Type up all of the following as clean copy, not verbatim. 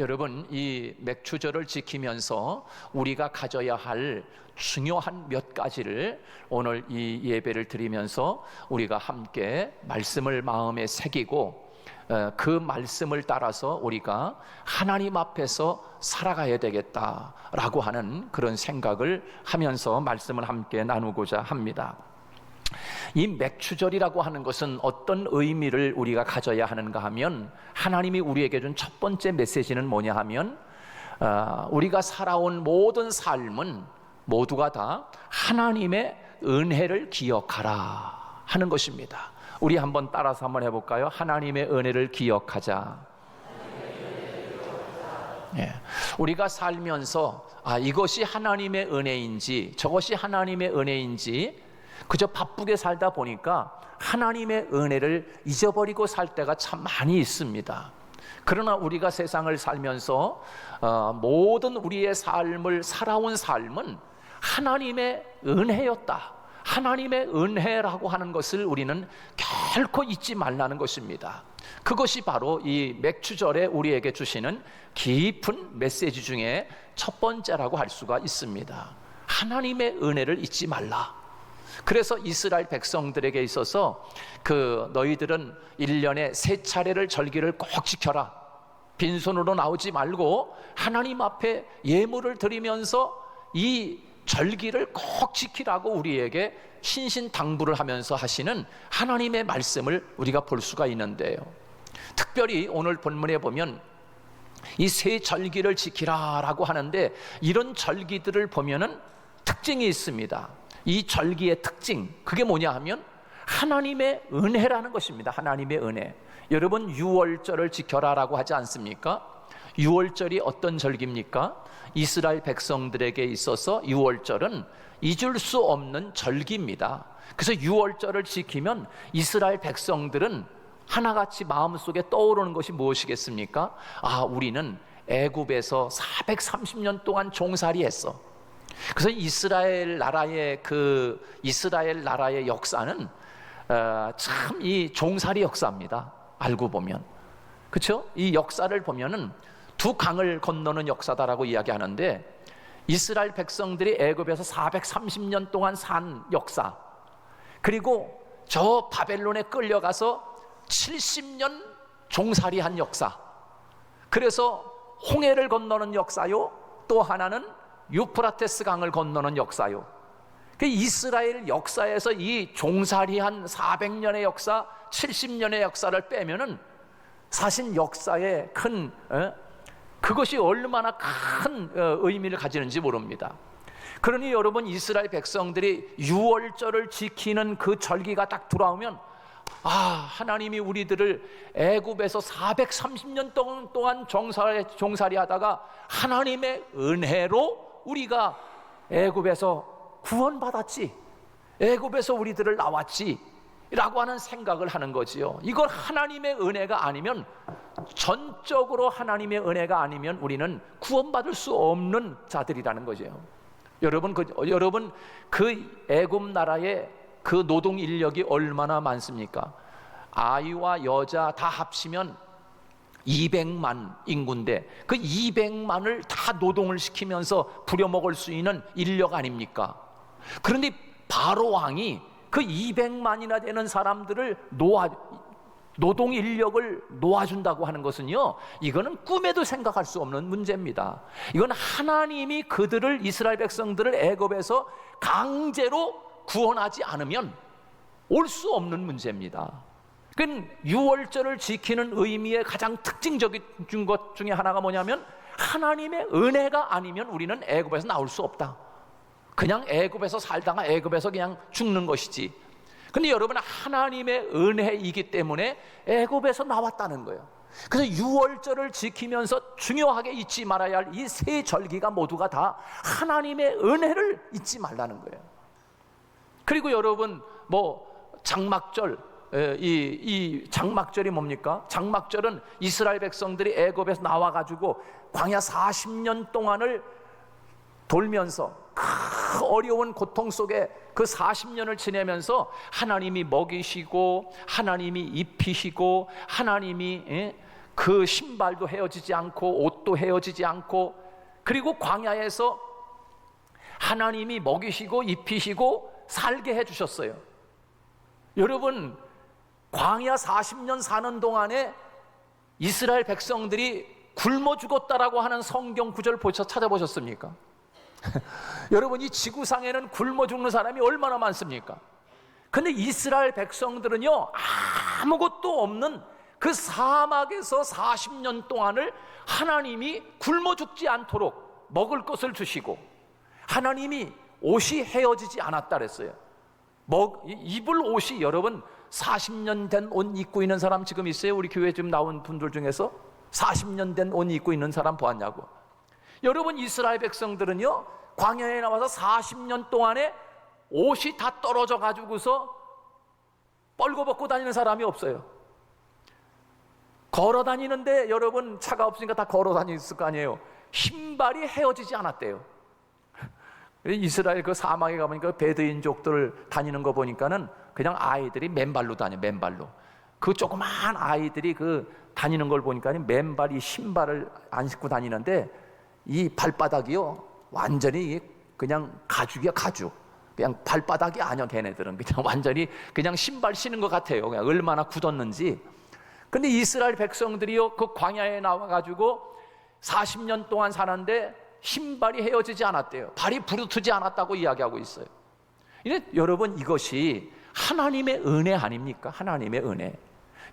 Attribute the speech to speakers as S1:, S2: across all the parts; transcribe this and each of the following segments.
S1: 여러분, 이 맥추절을 지키면서 우리가 가져야 할 중요한 몇 가지를 오늘 이 예배를 드리면서 우리가 함께 말씀을 마음에 새기고 그 말씀을 따라서 우리가 하나님 앞에서 살아가야 되겠다라고 하는 그런 생각을 하면서 말씀을 함께 나누고자 합니다. 이 맥추절이라고 하는 것은 어떤 의미를 우리가 가져야 하는가 하면, 하나님이 우리에게 준 첫 번째 메시지는 뭐냐 하면, 우리가 살아온 모든 삶은 모두가 다 하나님의 은혜를 기억하라 하는 것입니다. 우리 한번 따라서 한번 해볼까요? 하나님의 은혜를 기억하자. 예. 우리가 살면서 이것이 하나님의 은혜인지 저것이 하나님의 은혜인지 그저 바쁘게 살다 보니까 하나님의 은혜를 잊어버리고 살 때가 참 많이 있습니다. 그러나 우리가 세상을 살면서 모든 우리의 삶을 살아온 삶은 하나님의 은혜였다. 하나님의 은혜라고 하는 것을 우리는 결코 잊지 말라는 것입니다. 그것이 바로 이 맥추절에 우리에게 주시는 깊은 메시지 중에 첫 번째라고 할 수가 있습니다. 하나님의 은혜를 잊지 말라. 그래서 이스라엘 백성들에게 있어서 너희들은 1년에 3차례를 절기를 꼭 지켜라. 빈손으로 나오지 말고 하나님 앞에 예물을 드리면서 이 절기를 꼭 지키라고 우리에게 신신당부를 하면서 하시는 하나님의 말씀을 우리가 볼 수가 있는데요, 특별히 오늘 본문에 보면 이 3절기를 지키라라고 하는데, 이런 절기들을 보면은 특징이 있습니다. 이 절기의 특징, 그게 뭐냐 하면 하나님의 은혜라는 것입니다. 하나님의 은혜. 여러분, 유월절을 지켜라라고 하지 않습니까? 유월절이 어떤 절기입니까? 이스라엘 백성들에게 있어서 유월절은 잊을 수 없는 절기입니다. 그래서 유월절을 지키면 이스라엘 백성들은 하나같이 마음속에 떠오르는 것이 무엇이겠습니까? 우리는 애굽에서 430년 동안 종살이했어. 그래서 이스라엘 나라의 역사는 참 이 종살이 역사입니다. 알고 보면, 그렇죠? 이 역사를 보면은 2강을 건너는 역사다라고 이야기하는데, 이스라엘 백성들이 애굽에서 430년 동안 산 역사, 그리고 저 바벨론에 끌려가서 70년 종살이한 역사, 그래서 홍해를 건너는 역사요, 또 하나는 유프라테스 강을 건너는 역사요. 이스라엘 역사에서 이 종살이한 400년의 역사, 70년의 역사를 빼면은 사실 역사의 그것이 얼마나 큰 의미를 가지는지 모릅니다. 그러니 여러분, 이스라엘 백성들이 유월절을 지키는 그 절기가 딱 돌아오면 하나님이 우리들을 애굽에서 430년 동안 종살이 하다가 하나님의 은혜로 우리가 애굽에서 구원받았지, 애굽에서 우리들을 나왔지 라고 하는 생각을 하는 거지요. 이걸 하나님의 은혜가 아니면, 전적으로 하나님의 은혜가 아니면 우리는 구원받을 수 없는 자들이라는 거죠. 여러분 그 애굽 나라의 그 노동 인력이 얼마나 많습니까? 아이와 여자 다 합치면 200만 인구인데, 그 200만을 다 노동을 시키면서 부려먹을 수 있는 인력 아닙니까? 그런데 바로 왕이 그 200만이나 되는 사람들을 노동 인력을 놓아준다고 하는 것은요, 이거는 꿈에도 생각할 수 없는 문제입니다. 이건 하나님이 이스라엘 백성들을 애굽에서 강제로 구원하지 않으면 올 수 없는 문제입니다. 그건 유월절을 지키는 의미의 가장 특징적인 것 중에 하나가 뭐냐면, 하나님의 은혜가 아니면 우리는 애굽에서 나올 수 없다. 그냥 애굽에서 살다가 애굽에서 그냥 죽는 것이지. 근데 여러분, 하나님의 은혜이기 때문에 애굽에서 나왔다는 거예요. 그래서 유월절을 지키면서 중요하게 잊지 말아야 할 이 3절기가 모두가 다 하나님의 은혜를 잊지 말라는 거예요. 그리고 여러분, 장막절, 이 장막절이 뭡니까? 장막절은 이스라엘 백성들이 애굽에서 나와가지고 광야 40년 동안을 돌면서 그 어려운 고통 속에 그 40년을 지내면서 하나님이 먹이시고 하나님이 입히시고 하나님이 그 신발도 헤어지지 않고 옷도 헤어지지 않고, 그리고 광야에서 하나님이 먹이시고 입히시고 살게 해주셨어요. 여러분, 광야 40년 사는 동안에 이스라엘 백성들이 굶어 죽었다라고 하는 성경 구절 찾아보셨습니까? 여러분, 이 지구상에는 굶어 죽는 사람이 얼마나 많습니까? 근데 이스라엘 백성들은요, 아무것도 없는 그 사막에서 40년 동안을 하나님이 굶어 죽지 않도록 먹을 것을 주시고, 하나님이 옷이 헤어지지 않았다 그랬어요. 입을 옷이, 여러분 40년 된 옷 입고 있는 사람 지금 있어요? 우리 교회 지금 나온 분들 중에서 40년 된 옷 입고 있는 사람 보았냐고. 여러분, 이스라엘 백성들은요, 광야에 나와서 40년 동안에 옷이 다 떨어져 가지고서 뻘거벗고 다니는 사람이 없어요. 걸어 다니는데, 여러분 차가 없으니까 다 걸어 다녔을 거 아니에요. 신발이 헤어지지 않았대요. 이스라엘 그 사막에 가보니까 베드인족들 다니는 거 보니까는 그냥 아이들이 맨발로 다녀, 맨발로. 그 조그만 아이들이 그 다니는 걸 보니까는 맨발이 신발을 안 신고 다니는데, 이 발바닥이요, 완전히 그냥 가죽이야, 가죽. 그냥 발바닥이 아니야, 걔네들은. 그냥 완전히 그냥 신발 신은 것 같아요. 그냥 얼마나 굳었는지. 근데 이스라엘 백성들이요, 그 광야에 나와가지고 40년 동안 사는데 신발이 헤어지지 않았대요. 발이 부르트지 않았다고 이야기하고 있어요. 여러분, 이것이 하나님의 은혜 아닙니까? 하나님의 은혜.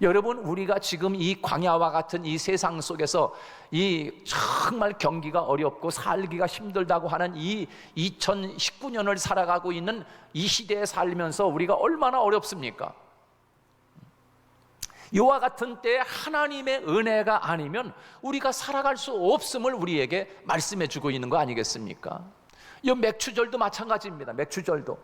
S1: 여러분, 우리가 지금 이 광야와 같은 이 세상 속에서 이 정말 경기가 어렵고 살기가 힘들다고 하는 이 2019년을 살아가고 있는 이 시대에 살면서 우리가 얼마나 어렵습니까? 이와 같은 때에 하나님의 은혜가 아니면 우리가 살아갈 수 없음을 우리에게 말씀해 주고 있는 거 아니겠습니까? 이 맥추절도 마찬가지입니다. 맥추절도,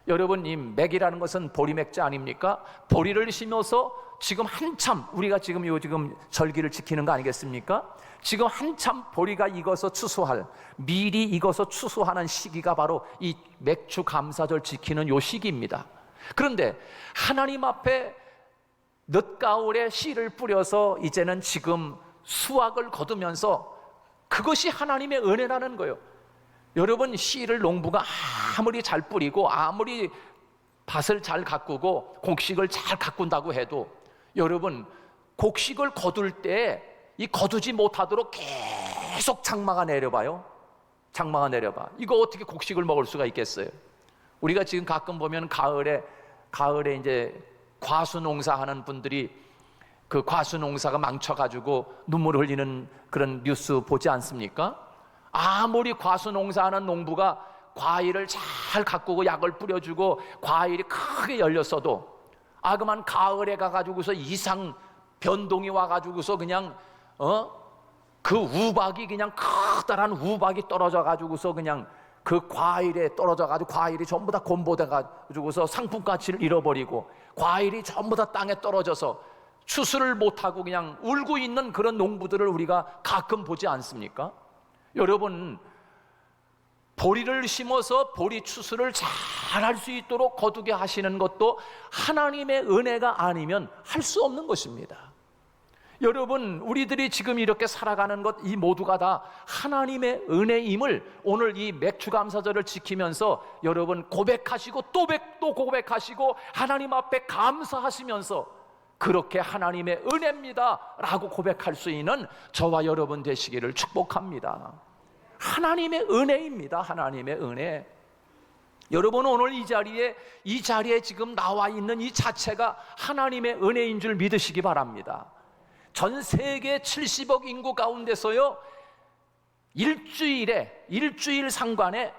S1: 여러분, 이 맥이라는 것은 보리맥자 아닙니까? 보리를 심어서 지금 한참, 우리가 지금 절기를 지키는 거 아니겠습니까? 지금 한참 보리가 익어서 추수할, 미리 익어서 추수하는 시기가 바로 이 맥추 감사절 지키는 요 시기입니다. 그런데 하나님 앞에 늦가을에 씨를 뿌려서 이제는 지금 수확을 거두면서, 그것이 하나님의 은혜라는 거예요. 여러분, 씨를 농부가 아무리 잘 뿌리고 아무리 밭을 잘 가꾸고 곡식을 잘 가꾼다고 해도, 여러분, 곡식을 거둘 때 이 거두지 못하도록 계속 장마가 내려봐요. 장마가 내려봐. 이거 어떻게 곡식을 먹을 수가 있겠어요? 우리가 지금 가끔 보면 가을에 이제 과수 농사하는 분들이 그 과수 농사가 망쳐가지고 눈물 흘리는 그런 뉴스 보지 않습니까? 아무리 과수 농사하는 농부가 과일을 잘 가꾸고 약을 뿌려주고 과일이 크게 열렸어도, 그만 가을에 가가지고서 이상 변동이 와가지고서 그냥 그 우박이, 그냥 커다란 우박이 떨어져가지고서 그냥 그 과일에 떨어져가지고 과일이 전부 다 곤보돼가지고서 상품 가치를 잃어버리고, 과일이 전부 다 땅에 떨어져서 추수를 못하고 그냥 울고 있는 그런 농부들을 우리가 가끔 보지 않습니까? 여러분, 보리를 심어서 보리 추수를 잘 할 수 있도록 거두게 하시는 것도 하나님의 은혜가 아니면 할 수 없는 것입니다. 여러분, 우리들이 지금 이렇게 살아가는 것, 이 모두가 다 하나님의 은혜임을 오늘 이 맥추감사절을 지키면서 여러분 고백하시고 또 고백하시고 하나님 앞에 감사하시면서, 그렇게 하나님의 은혜입니다 라고 고백할 수 있는 저와 여러분 되시기를 축복합니다. 하나님의 은혜입니다. 하나님의 은혜. 여러분, 오늘 이 자리에 지금 나와 있는 이 자체가 하나님의 은혜인 줄 믿으시기 바랍니다. 전 세계 70억 인구 가운데서요, 일주일 상관에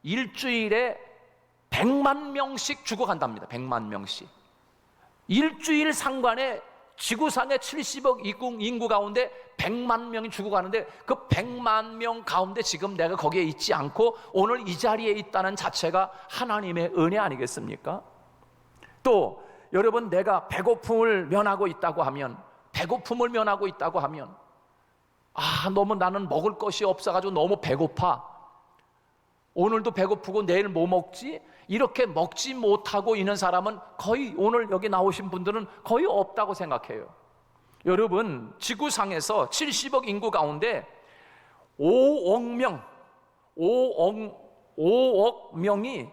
S1: 일주일에 100만 명씩 죽어간답니다. 100만 명씩. 일주일 상관에 지구상의 70억 인구 가운데 100만 명이 죽어가는데, 그 100만 명 가운데 지금 내가 거기에 있지 않고 오늘 이 자리에 있다는 자체가 하나님의 은혜 아니겠습니까? 또 여러분, 내가 배고픔을 면하고 있다고 하면 너무 나는 먹을 것이 없어가지고 너무 배고파, 오늘도 배고프고 내일 뭐 먹지? 이렇게 먹지 못하고 있는 사람은 거의, 오늘 여기 나오신 분들은 거의 없다고 생각해요. 여러분, 지구상에서 70억 인구 가운데 5억 명이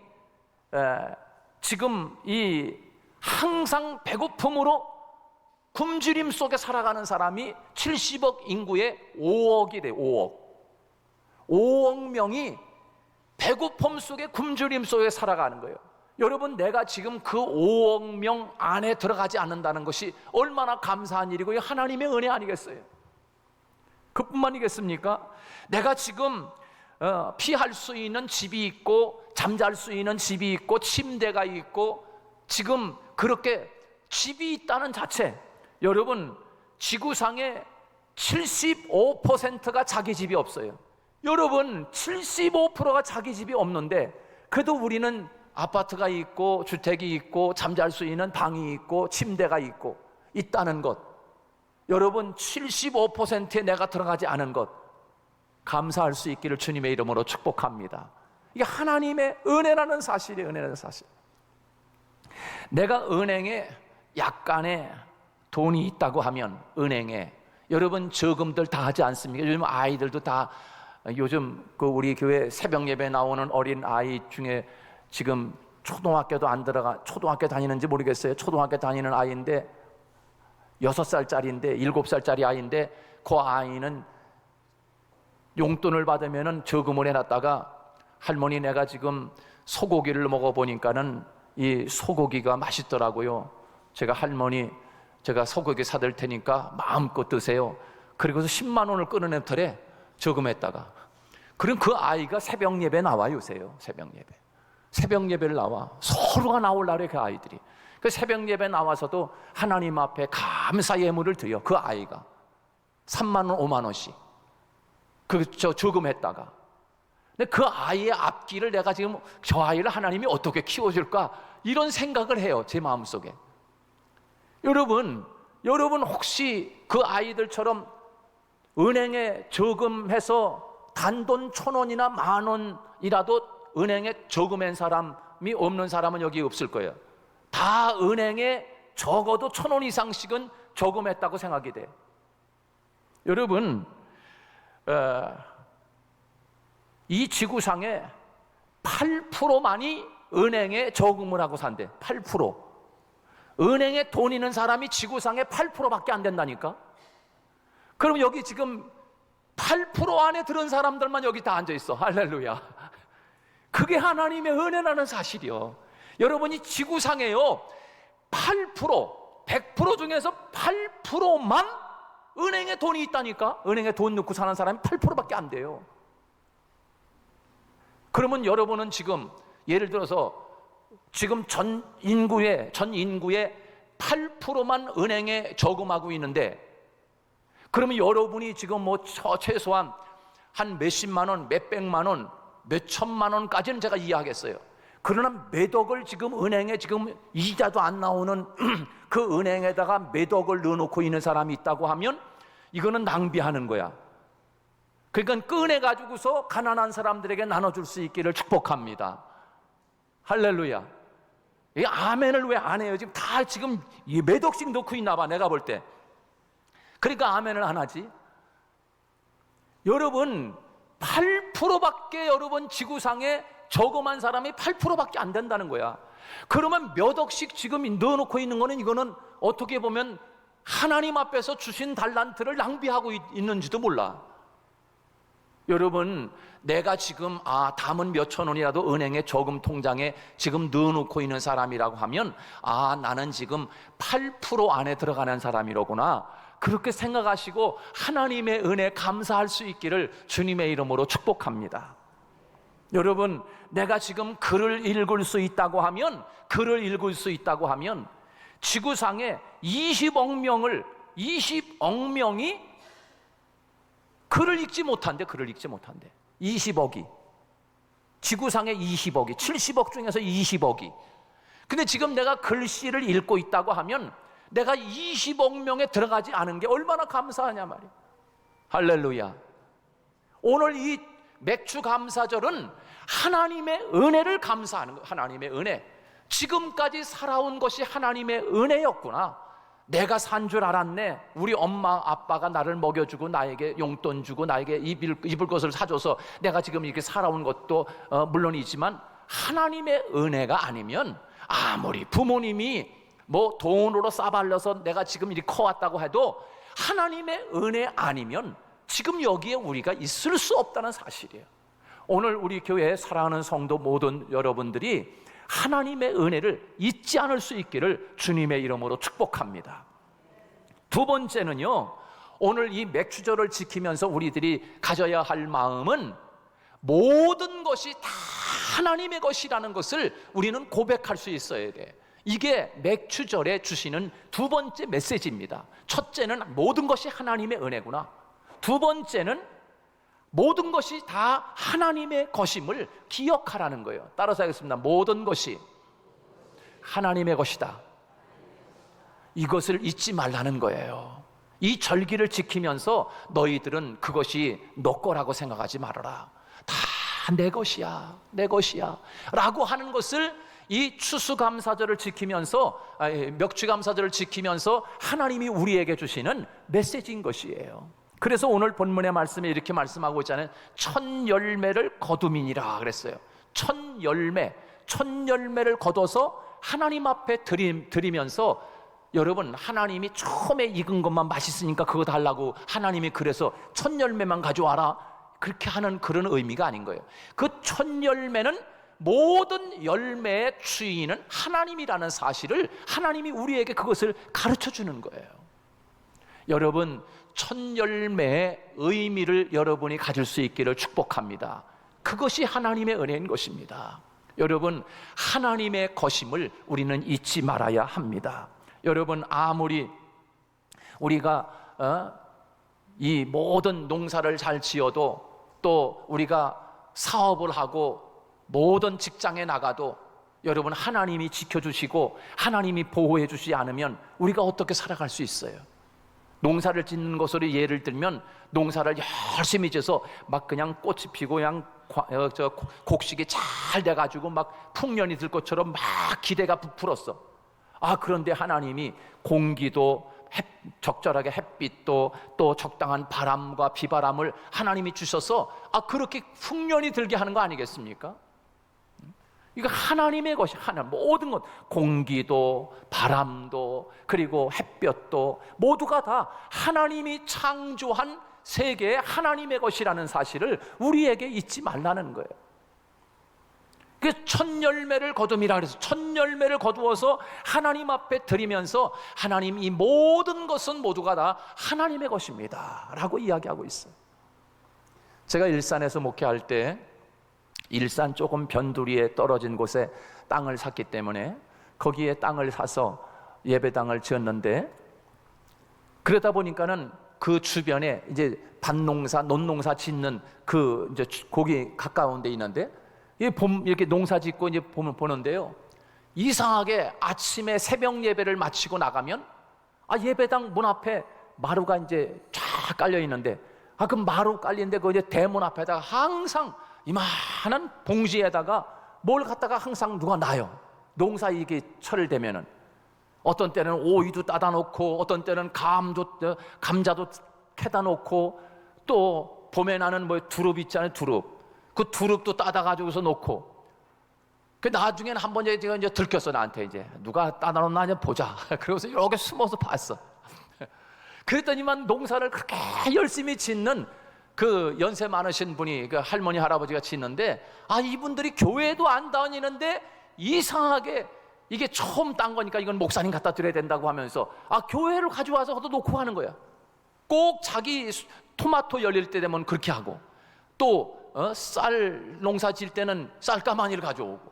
S1: 지금 이 항상 배고픔으로 굶주림 속에 살아가는 사람이 70억 인구의 5억이래요. 5억 명이 배고픔 속에 굶주림 속에 살아가는 거예요. 여러분, 내가 지금 그 5억 명 안에 들어가지 않는다는 것이 얼마나 감사한 일이고 하나님의 은혜 아니겠어요? 그뿐만이겠습니까? 내가 지금 피할 수 있는 집이 있고 잠잘 수 있는 집이 있고 침대가 있고 지금 그렇게 집이 있다는 자체, 여러분, 지구상의 75%가 자기 집이 없어요. 여러분, 75%가 자기 집이 없는데 그래도 우리는 아파트가 있고 주택이 있고 잠잘 수 있는 방이 있고 침대가 있고 있다는 것, 여러분 75%에 내가 들어가지 않은 것 감사할 수 있기를 주님의 이름으로 축복합니다. 이게 하나님의 은혜라는 사실이에요. 은혜라는 사실. 내가 은행에 약간의 돈이 있다고 하면, 은행에 여러분 저금들 다 하지 않습니까? 요즘 아이들도 다, 요즘 그 우리 교회 새벽 예배 나오는 어린 아이 중에 지금 초등학교도 안 들어가, 초등학교 다니는지 모르겠어요. 초등학교 다니는 아이인데 6살짜리인데 7살짜리 아이인데 그 아이는 용돈을 받으면은 저금을 해놨다가, 할머니 내가 지금 소고기를 먹어보니까는 이 소고기가 맛있더라고요. 제가 할머니 제가 소고기 사들 테니까 마음껏 드세요. 그리고서 10만 원을 끊어내더래, 저금했다가. 그럼 그 아이가 새벽 예배 나와, 요새요. 새벽 예배를 나와. 서로가 나올라래, 그 아이들이. 그 새벽 예배 나와서도 하나님 앞에 감사 예물을 드려. 그 아이가 3만 원, 5만 원씩 저금했다가. 근데 그 아이의 앞길을 내가 지금 저 아이를 하나님이 어떻게 키워줄까, 이런 생각을 해요, 제 마음속에. 여러분 혹시 그 아이들처럼 은행에 저금해서 단돈 1,000원이나 10,000원이라도 은행에 저금한 사람이 없는 사람은 여기 없을 거예요. 다 은행에 적어도 1,000원 이상씩은 저금했다고 생각이 돼요. 여러분, 이 지구상에 8%만이 은행에 저금을 하고 산대. 8%. 은행에 돈 있는 사람이 지구상에 8%밖에 안 된다니까. 그럼 여기 지금 8% 안에 들은 사람들만 여기 다 앉아 있어. 할렐루야. 그게 하나님의 은혜라는 사실이요. 여러분이 지구상에요 8%, 100% 중에서 8%만 은행에 돈이 있다니까. 은행에 돈 넣고 사는 사람이 8%밖에 안 돼요. 그러면 여러분은 지금 예를 들어서 지금 전 인구의 8%만 은행에 저금하고 있는데, 그러면 여러분이 지금 뭐 최소한 한 몇십만 원, 몇백만 원, 몇천만 원까지는 제가 이해하겠어요. 그러나 몇억을 지금 은행에 지금 이자도 안 나오는 그 은행에다가 몇억을 넣어놓고 있는 사람이 있다고 하면 이거는 낭비하는 거야. 그러니까 꺼내가지고서 가난한 사람들에게 나눠줄 수 있기를 축복합니다. 할렐루야. 이 아멘을 왜 안 해요? 지금 다 지금 몇 억씩 넣고 있나 봐, 내가 볼 때. 그러니까 아멘을 안 하지. 여러분 8%밖에, 여러분 지구상에 저금한 사람이 8%밖에 안 된다는 거야. 그러면 몇 억씩 지금 넣어놓고 있는 거는, 이거는 어떻게 보면 하나님 앞에서 주신 달란트를 낭비하고 있는지도 몰라. 여러분, 내가 지금 담은 몇천 원이라도 은행에 저금 통장에 지금 넣어놓고 있는 사람이라고 하면 나는 지금 8% 안에 들어가는 사람이로구나, 그렇게 생각하시고 하나님의 은혜 감사할 수 있기를 주님의 이름으로 축복합니다. 여러분, 내가 지금 글을 읽을 수 있다고 하면 지구상에 20억 명이 글을 읽지 못한대. 20억이. 지구상에 20억이, 70억 중에서 20억이. 근데 지금 내가 글씨를 읽고 있다고 하면 내가 20억 명에 들어가지 않은 게 얼마나 감사하냐 말이야. 할렐루야. 오늘 이 맥주 감사절은 하나님의 은혜를 감사하는 거예요. 하나님의 은혜. 지금까지 살아온 것이 하나님의 은혜였구나. 내가 산 줄 알았네. 우리 엄마 아빠가 나를 먹여주고 나에게 용돈 주고 나에게 입을 것을 사줘서 내가 지금 이렇게 살아온 것도 물론이지만, 하나님의 은혜가 아니면 아무리 부모님이 뭐 돈으로 싸발려서 내가 지금 이렇게 커왔다고 해도 하나님의 은혜 아니면 지금 여기에 우리가 있을 수 없다는 사실이에요. 오늘 우리 교회에 사랑하는 성도 모든 여러분들이 하나님의 은혜를 잊지 않을 수 있기를 주님의 이름으로 축복합니다. 두 번째는요, 오늘 이 맥주절을 지키면서 우리들이 가져야 할 마음은 모든 것이 다 하나님의 것이라는 것을 우리는 고백할 수 있어야 돼. 이게 맥주절에 주시는 두 번째 메시지입니다. 첫째는 모든 것이 하나님의 은혜구나. 두 번째는 모든 것이 다 하나님의 것임을 기억하라는 거예요. 따라서 하겠습니다. 모든 것이 하나님의 것이다. 이것을 잊지 말라는 거예요. 이 절기를 지키면서 너희들은 그것이 너 거라고 생각하지 말아라. 다 내 것이야, 내 것이야 라고 하는 것을 이 추수감사절을 지키면서, 멱추감사절을 지키면서 하나님이 우리에게 주시는 메시지인 것이에요. 그래서 오늘 본문의 말씀에 이렇게 말씀하고 있잖아요. 첫 열매를 거두미니라 그랬어요. 첫 열매를 거둬서 하나님 앞에 드리면서, 여러분, 하나님이 처음에 익은 것만 맛있으니까 그거 달라고 하나님이 그래서 첫 열매만 가져와라 그렇게 하는 그런 의미가 아닌 거예요. 그 첫 열매는, 모든 열매의 주인은 하나님이라는 사실을 하나님이 우리에게 그것을 가르쳐 주는 거예요. 여러분, 첫 열매의 의미를 여러분이 가질 수 있기를 축복합니다. 그것이 하나님의 은혜인 것입니다. 여러분, 하나님의 것임을 우리는 잊지 말아야 합니다. 여러분, 아무리 우리가 이 모든 농사를 잘 지어도, 또 우리가 사업을 하고 모든 직장에 나가도, 여러분, 하나님이 지켜주시고 하나님이 보호해 주시지 않으면 우리가 어떻게 살아갈 수 있어요? 농사를 짓는 것으로 예를 들면, 농사를 열심히 지어서 막 그냥 꽃이 피고 그냥 곡식이 잘 돼가지고 막 풍년이 들 것처럼 막 기대가 부풀었어. 그런데 하나님이 공기도 적절하게 햇빛도 또 적당한 바람과 비바람을 하나님이 주셔서 그렇게 풍년이 들게 하는 거 아니겠습니까? 이거 하나님의 것이, 모든 것, 공기도 바람도 그리고 햇볕도 모두가 다 하나님이 창조한 세계의 하나님의 것이라는 사실을 우리에게 잊지 말라는 거예요. 그 첫 열매를 거둠이라 그래서 첫 열매를 거두어서 하나님 앞에 드리면서, 하나님, 이 모든 것은 모두가 다 하나님의 것입니다 라고 이야기하고 있어요. 제가 일산에서 목회할 때, 일산 조금 변두리에 떨어진 곳에 땅을 샀기 때문에 거기에 땅을 사서 예배당을 지었는데, 그러다 보니까는 그 주변에 이제 밭농사, 논농사 짓는 그 이제 거기 가까운 데 있는데, 이렇게 농사 짓고 이제 보는데요, 이상하게 아침에 새벽 예배를 마치고 나가면 예배당 문 앞에 마루가 이제 쫙 깔려 있는데, 그 마루 깔린데 그 이제 대문 앞에다가 항상 이만한 봉지에다가 뭘 갖다가 항상 누가 놔요. 농사 이게 철을 되면은 어떤 때는 오이도 따다 놓고, 어떤 때는 감자도 캐다 놓고, 또 봄에 나는 뭐 두릅 있잖아요, 두릅. 그 두릅도 따다 가지고서 놓고, 그 나중에는 한 번 제가 이제 들켰어, 나한테 이제 누가 따다 놓나 이제 보자. 그러고서 이렇게 숨어서 봤어. 그랬더니만 농사를 그렇게 열심히 짓는 그 연세 많으신 분이, 그 할머니 할아버지가 짓는데, 이분들이 교회도 안 다니는데 이상하게 이게 처음 딴 거니까 이건 목사님 갖다 드려야 된다고 하면서 교회를 가져와서 갖다 놓고 하는 거야. 꼭 자기 토마토 열릴 때 되면 그렇게 하고, 또 쌀 농사 질 때는 쌀가마니를 가져오고,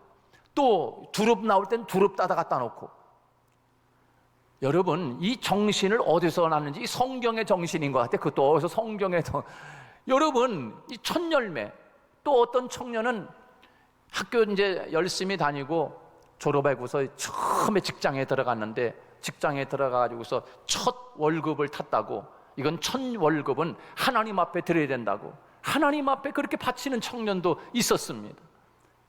S1: 또 두릅 나올 때는 두릅 따다 갖다 놓고. 여러분, 이 정신을 어디서 났는지, 이 성경의 정신인 것 같아. 그것도 어디서 성경의 여러분, 이 첫 열매. 또 어떤 청년은 학교 이제 열심히 다니고 졸업하고서 처음에 직장에 들어갔는데, 직장에 들어가가지고서 첫 월급을 탔다고, 이건 첫 월급은 하나님 앞에 드려야 된다고 하나님 앞에 그렇게 바치는 청년도 있었습니다.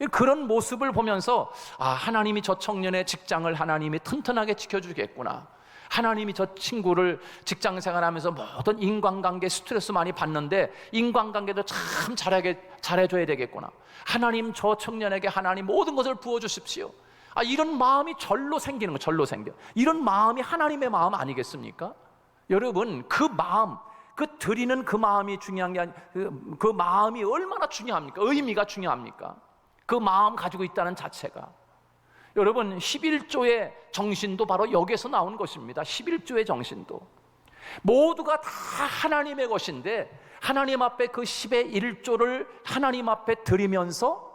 S1: 그런 모습을 보면서 하나님이 저 청년의 직장을 하나님이 튼튼하게 지켜주겠구나, 하나님이 저 친구를 직장 생활하면서 모든 인간관계 스트레스 많이 받는데 인간관계도 참 잘해줘야 되겠구나. 하나님 저 청년에게 하나님 모든 것을 부어주십시오. 이런 마음이 절로 생기는 거예요. 절로 생겨. 이런 마음이 하나님의 마음 아니겠습니까? 여러분, 그 마음, 그 드리는 그 마음이 중요한 게 아니라 그 마음이 얼마나 중요합니까? 의미가 중요합니까? 그 마음 가지고 있다는 자체가. 여러분, 11조의 정신도 바로 여기에서 나온 것입니다. 11조의 정신도 모두가 다 하나님의 것인데 하나님 앞에 그 10의 1조를 하나님 앞에 드리면서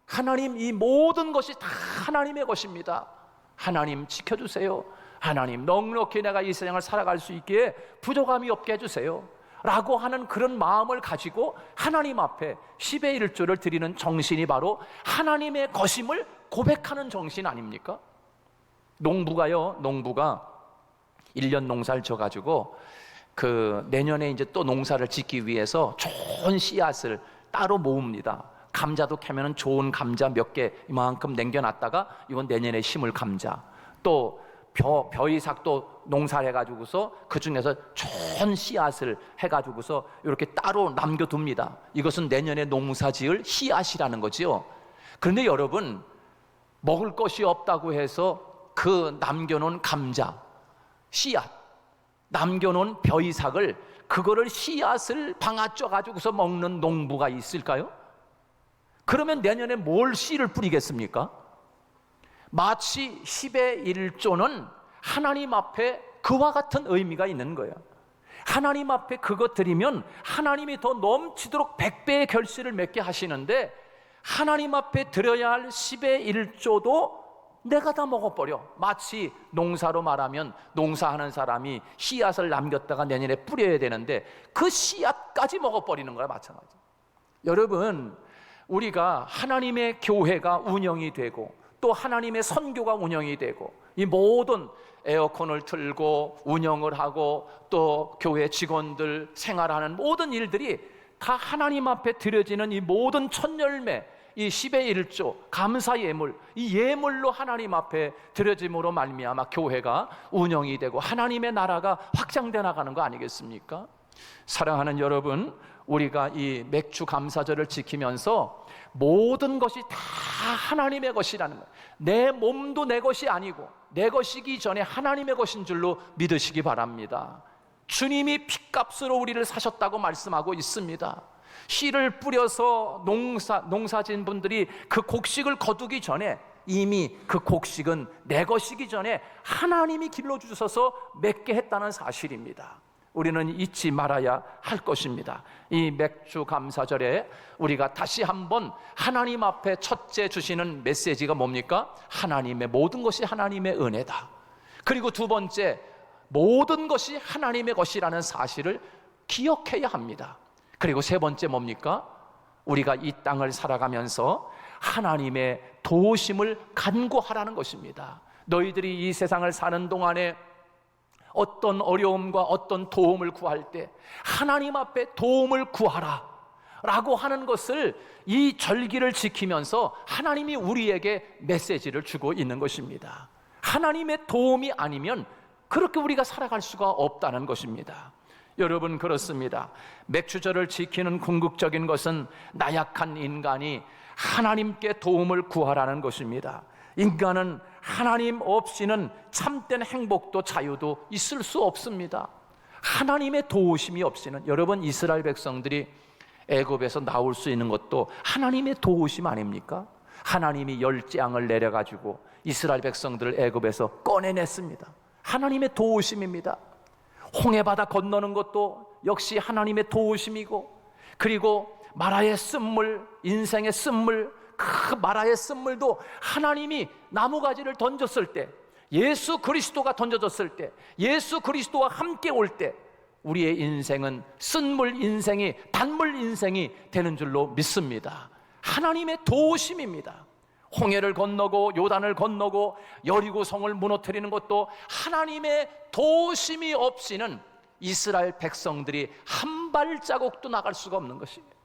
S1: 하나님, 이 모든 것이 다 하나님의 것입니다. 하나님 지켜주세요. 하나님 넉넉히 내가 이 세상을 살아갈 수 있기에 부족함이 없게 해주세요 라고 하는 그런 마음을 가지고 하나님 앞에 10의 1조를 드리는 정신이 바로 하나님의 것임을 고백하는 정신 아닙니까? 농부가 1년 농사를 져가지고 내년에 이제 또 농사를 짓기 위해서 좋은 씨앗을 따로 모읍니다. 감자도 캐면은 좋은 감자 몇 개 이만큼 남겨놨다가 이건 내년에 심을 감자, 또 벼이삭도 농사를 해가지고서 그 중에서 좋은 씨앗을 해가지고서 이렇게 따로 남겨둡니다. 이것은 내년에 농사 지을 씨앗이라는 거지요. 그런데 여러분, 먹을 것이 없다고 해서 그 남겨놓은 감자, 씨앗, 남겨놓은 벼이삭을 그거를 씨앗을 방아쪄 가지고서 먹는 농부가 있을까요? 그러면 내년에 뭘 씨를 뿌리겠습니까? 마치 10의 1조는 하나님 앞에 그와 같은 의미가 있는 거예요. 하나님 앞에 그것 드리면 하나님이 더 넘치도록 100배의 결실을 맺게 하시는데 하나님 앞에 드려야 할 10의 1조도 내가 다 먹어버려. 마치 농사로 말하면 농사하는 사람이 씨앗을 남겼다가 내년에 뿌려야 되는데 그 씨앗까지 먹어버리는 거랑 마찬가지. 여러분, 우리가 하나님의 교회가 운영이 되고 또 하나님의 선교가 운영이 되고 이 모든 에어컨을 틀고 운영을 하고 또 교회 직원들 생활하는 모든 일들이 다 하나님 앞에 드려지는 이 모든 첫열매, 이 10의 1조 감사 예물, 이 예물로 하나님 앞에 드려짐으로 말미암아 교회가 운영이 되고 하나님의 나라가 확장돼 나가는 거 아니겠습니까? 사랑하는 여러분, 우리가 이 맥주 감사절을 지키면서 모든 것이 다 하나님의 것이라는 거예요. 내 몸도 내 것이 아니고 내 것이기 전에 하나님의 것인 줄로 믿으시기 바랍니다. 주님이 핏값으로 우리를 사셨다고 말씀하고 있습니다. 씨를 뿌려서 농사진 분들이 그 곡식을 거두기 전에 이미 그 곡식은 내 것이기 전에 하나님이 길러주셔서 맺게 했다는 사실입니다. 우리는 잊지 말아야 할 것입니다. 이 맥주 감사절에 우리가 다시 한번 하나님 앞에 첫째 주시는 메시지가 뭡니까? 하나님의 모든 것이 하나님의 은혜다. 그리고 두 번째, 모든 것이 하나님의 것이라는 사실을 기억해야 합니다. 그리고 세 번째 뭡니까? 우리가 이 땅을 살아가면서 하나님의 도우심을 간구하라는 것입니다. 너희들이 이 세상을 사는 동안에 어떤 어려움과 어떤 도움을 구할 때 하나님 앞에 도움을 구하라 라고 하는 것을 이 절기를 지키면서 하나님이 우리에게 메시지를 주고 있는 것입니다. 하나님의 도움이 아니면 그렇게 우리가 살아갈 수가 없다는 것입니다. 여러분, 그렇습니다. 맥주절을 지키는 궁극적인 것은 나약한 인간이 하나님께 도움을 구하라는 것입니다. 인간은 하나님 없이는 참된 행복도 자유도 있을 수 없습니다. 하나님의 도우심이 없이는, 여러분, 이스라엘 백성들이 애굽에서 나올 수 있는 것도 하나님의 도우심 아닙니까? 하나님이 열재앙을 내려가지고 이스라엘 백성들을 애굽에서 꺼내냈습니다. 하나님의 도우심입니다. 홍해바다 건너는 것도 역시 하나님의 도우심이고, 그리고 마라의 쓴물, 인생의 쓴물, 그 마라의 쓴물도 하나님이 나무가지를 던졌을 때, 예수 그리스도가 던져졌을 때, 예수 그리스도와 함께 올 때 우리의 인생은 쓴물 인생이 단물 인생이 되는 줄로 믿습니다. 하나님의 도우심입니다. 홍해를 건너고 요단을 건너고 여리고성을 무너뜨리는 것도 하나님의 도우심이 없이는 이스라엘 백성들이 한 발자국도 나갈 수가 없는 것입니다.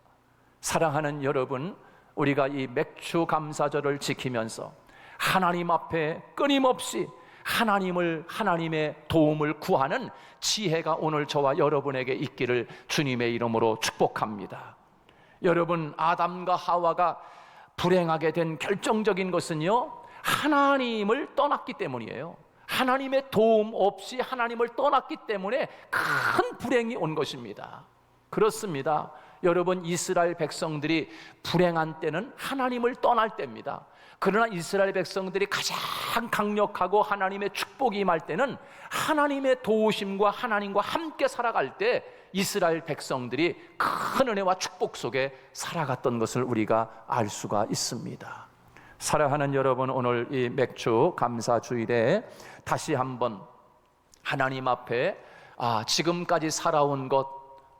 S1: 사랑하는 여러분, 우리가 이 맥주 감사절을 지키면서 하나님 앞에 끊임없이 하나님의 도움을 구하는 지혜가 오늘 저와 여러분에게 있기를 주님의 이름으로 축복합니다. 여러분, 아담과 하와가 불행하게 된 결정적인 것은요, 하나님을 떠났기 때문이에요. 하나님의 도움 없이 하나님을 떠났기 때문에 큰 불행이 온 것입니다. 그렇습니다. 여러분, 이스라엘 백성들이 불행한 때는 하나님을 떠날 때입니다. 그러나 이스라엘 백성들이 가장 강력하고 하나님의 축복이 임할 때는 하나님의 도우심과 하나님과 함께 살아갈 때 이스라엘 백성들이 큰 은혜와 축복 속에 살아갔던 것을 우리가 알 수가 있습니다. 사랑하는 여러분, 오늘 이 맥주 감사 주일에 다시 한번 하나님 앞에 지금까지 살아온 것,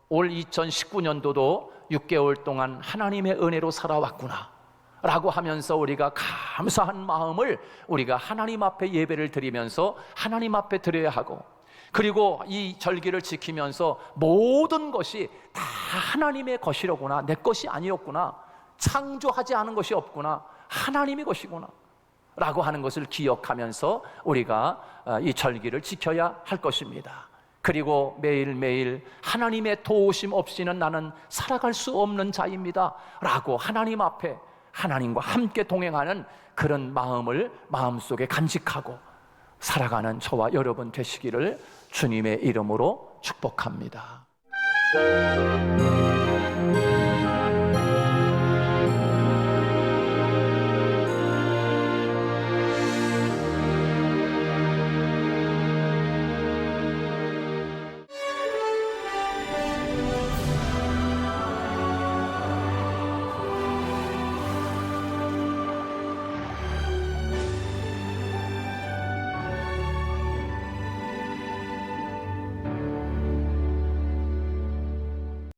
S1: 올 2019년도도 6개월 동안 하나님의 은혜로 살아왔구나 라고 하면서 우리가 감사한 마음을 우리가 하나님 앞에 예배를 드리면서 하나님 앞에 드려야 하고, 그리고 이 절기를 지키면서 모든 것이 다 하나님의 것이로구나, 내 것이 아니었구나, 창조하지 않은 것이 없구나, 하나님의 것이구나 라고 하는 것을 기억하면서 우리가 이 절기를 지켜야 할 것입니다. 그리고 매일매일 하나님의 도우심 없이는 나는 살아갈 수 없는 자입니다 라고 하나님 앞에 하나님과 함께 동행하는 그런 마음을 마음속에 간직하고 살아가는 저와 여러분 되시기를 주님의 이름으로 축복합니다.